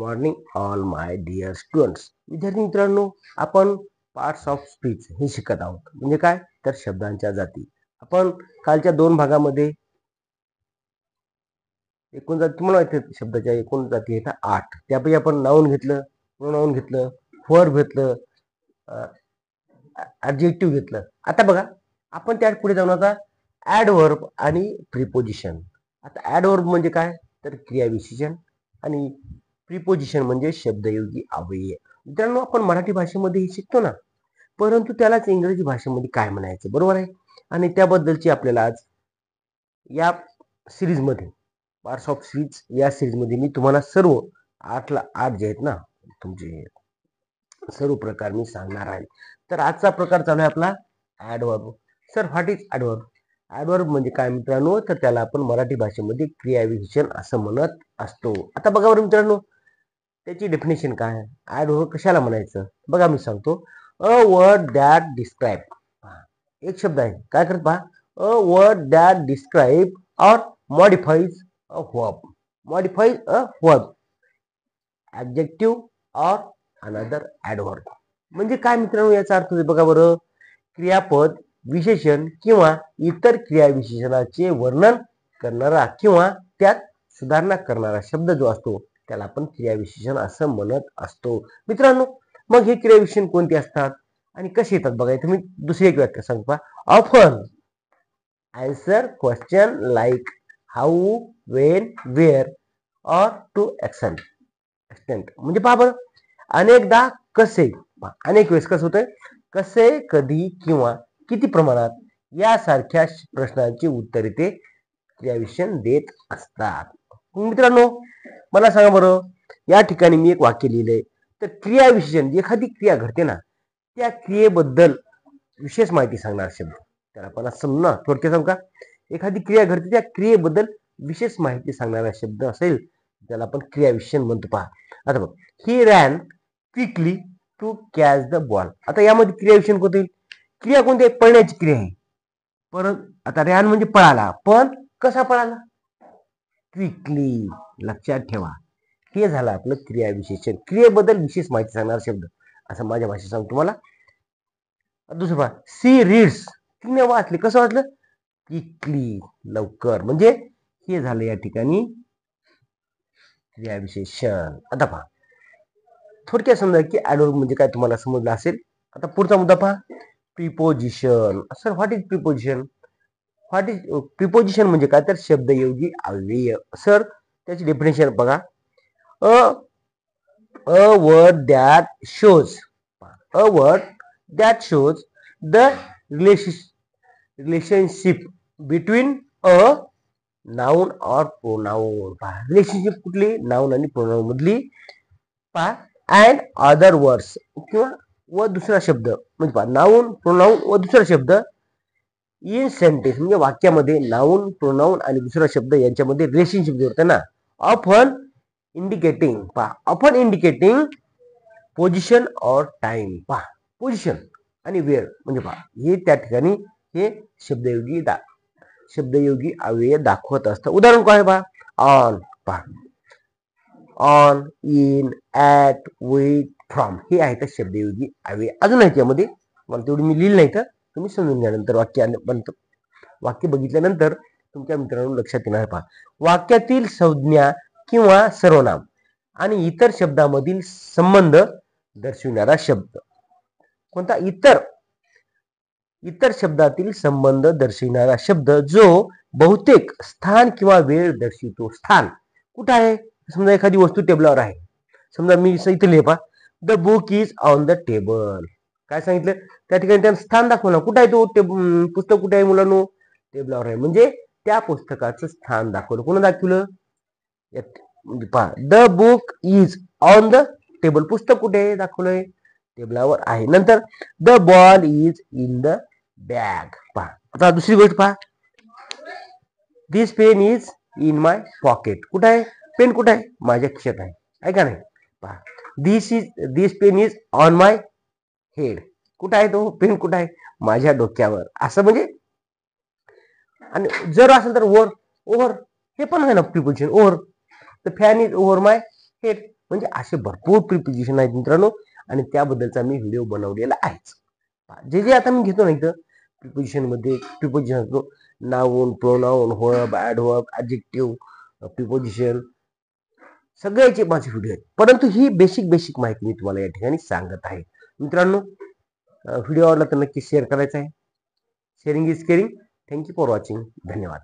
Morning all my dear students. विद्यार्थी मित्रांनो, आपण पार्ट्स ऑफ स्पीच हे शिकत आहोत. म्हणजे काय तर शब्दांच्या जाती. आपण कालच्या 2 भागामध्ये एकूण जाती तुम्हाला माहिती आहे, शब्दाच्या एकूण जाती आहेत 8. त्यापैकी आपण नाऊन घेतलं, प्रोनाऊन घेतलं, वर्ब घेतलं, ॲडजेक्टिव्ह घेतलं. आता बघा, आपण त्या पुढे जाऊन आता ॲडव्हर्ब आणि प्रिपोजिशन. आता ॲडव्हर्ब म्हणजे काय तर क्रियाविशेषण आणि प्रिपोजिशन म्हणजे शब्दयोगी अव्यय. मित्रांनो, आपण मराठी भाषेमध्ये हे शिकतो ना, परंतु त्यालाच इंग्रजी भाषेमध्ये काय म्हणायचं, बरोबर आहे. आणि त्याबद्दलची आपल्याला आज या सिरीजमध्ये पार्ट्स ऑफ स्पीच या सिरीजमध्ये मी तुम्हाला सर्व 8ला 8 जे आहेत ना तुमचे सर्व प्रकार मी सांगणार आहे. तर आजचा प्रकार चालू आहे आपला adverb. Sir, what is adverb? Adverb म्हणजे काय मित्रांनो, तर त्याला आपण मराठी भाषेमध्ये क्रियाविशेषण असं म्हणत असतो. आता बघा बरं मित्रांनो, त्याची डेफिनेशन काय? ॲडव्हर्ब कशाला म्हणायचं बघा, मी सांगतो. A word that describe. एक शब्द आहे, काय करत पहा, a word that describe or modifies a verb. Modifies a verb, adjective or another adverb. म्हणजे काय मित्रांनो, याचा अर्थ बघा बरं, क्रियापद, विशेषण किंवा इतर क्रियाविशेषणाचे वर्णन करणारा किंवा त्यात सुधारणा करणारा शब्द जो असतो त्याला आपण क्रियाविशेषण असं म्हणत असतो. मित्रांनो, मग हे क्रियाविशेषण कोणते असतात आणि कसे येतात बघा. इथे मी दुसरी एक व्याख्या सांगतो. Often answer question like how, when, where or to extent. म्हणजे पहा बरं, अनेकदा, कसे, अनेक वेळेस कसं होतंय, कसे, कधी किंवा किती प्रमाणात यासारख्या प्रश्नांची उत्तरे ते क्रियाविशेषण देत असतात. मित्रांनो, मला सांगा बरं, या ठिकाणी मी एक वाक्य लिहिलंय. तर क्रियाविशेषण, जी एखादी क्रिया घडते ना, त्या क्रियेबद्दल विशेष माहिती सांगणार शब्द त्याला आपण असं ना थोडक्यात सांगू का, एखादी क्रिया घडते त्या क्रियेबद्दल विशेष माहिती सांगणारा शब्द असेल त्याला आपण क्रियाविशेषण म्हणतो. पहा आता बघ, he ran quickly to catch the ball. आता यामध्ये क्रियाविशेषण कोणते? क्रिया कोणती आहे? पळण्याची क्रिया आहे. परत आता रॅन म्हणजे पळाला, पण कसा पळाला? क्विकली. लक्षात ठेवा, हे झालं आपलं क्रियाविशेषण, क्रियेबद्दल विशेष माहिती सांगणारा शब्द असं माझ्या भाषेत सांगतो तुम्हाला. दुसरं पहा, सी रीड्स, तिने वाचले, कसं वाचलं? क्विकली, लवकर. म्हणजे हे झालं या ठिकाणी क्रियाविशेषण. आता पहा, थोडक्यात समजा की ॲडव्हर्ब म्हणजे काय तुम्हाला समजलं असेल. आता पुढचा मुद्दा पहा, preposition. Sir, what is preposition? What is preposition म्हणजे काय तर शब्दयोगी अव्यय. सर, त्याची डेफिनेशन बघा. अ word that shows, a word that shows the relationship between a noun और प्रोनाउन. पहा, रिलेशनशिप कुठली? नाउन आणि प्रोनाउन मधली. पहा, अँड अदर वर्ड्स किंवा व दुसरा शब्द, म्हणजे पहा, नाउन, प्रोनाउन व दुसरा शब्द इन सेंटेन्स म्हणजे वाक्यामध्ये नाउन, प्रोनाउन आणि दुसरा शब्द यांच्यामध्ये रिलेशनशिप जोडते ना. ऑफन इंडिकेटिंग, पहा, ऑफन इंडिकेटिंग पोझिशन और टाइम. पहा, पोझिशन आणि वेळ म्हणजे पहा, हे त्या ठिकाणी हे शब्दयोगी अव्यय दाखवत असतं. उदाहरण काय? पहा, ऑन, पहा, on, in, at, with, from, हे आहेत शब्दयोगी अव्यय. अजून आहेत यामध्ये, मला तेवढी मी लिहिलं नाही, तर तुम्ही समजून घ्या नंतर. वाक्य बघितल्यानंतर तुमच्या मित्रांनो लक्षात येणार. पहा, वाक्यातील संज्ञा किंवा सर्वनाम आणि इतर शब्दामधील संबंध दर्शविणारा शब्द कोणता? इतर शब्दातील संबंध दर्शविणारा शब्द जो बहुतेक स्थान किंवा वेळ दर्शवितो. स्थान कुठं आहे? समजा एखादी वस्तू टेबलावर आहे. समजा मी इथे लिहिले, पहा, the book is on the table. काय सांगितलं? त्या ठिकाणी त्यानं स्थान दाखवलं. कुठं आहे तो पुस्तक? कुठे आहे मुलांनो? टेबलावर आहे. म्हणजे त्या पुस्तकाचं स्थान दाखवलं. कोण दाखवलं? म्हणजे पहा, the book is on the table, पुस्तक कुठे आहे? दाखवलंय, टेबलावर आहे. नंतर the ball is in the bag. पहा, आता दुसरी गोष्ट पहा, this pen is in my pocket. कुठं आहे पेन? कुठं आहे? माझ्या खिशात आहे. ऐका नाही, पहा, this pen is on my head. कुठं आहे तो पेन? कुठं आहे? माझ्या डोक्यावर. असं म्हणजे, आणि जर असेल तर ओव्हर, हे पण आहे ना preposition. Over, the fan is over my head. म्हणजे असे भरपूर प्रिपोजिशन आहेत मित्रांनो, आणि त्याबद्दलचा मी व्हिडिओ बनवलेला आहेच. जे जे आता मी घेतो ना इथं प्रिपोजिशन मध्ये, प्रिपोजिशन असतो noun, pronoun, verb, adverb, adjective, preposition, सगळ्याचे माझे व्हिडिओ आहेत. परंतु ही बेसिक माहिती मी तुम्हाला या ठिकाणी सांगत आहे. मित्रांनो, व्हिडिओ आवडला तर नक्की शेअर करायचा आहे. Sharing is caring. Thank you for watching. धन्यवाद.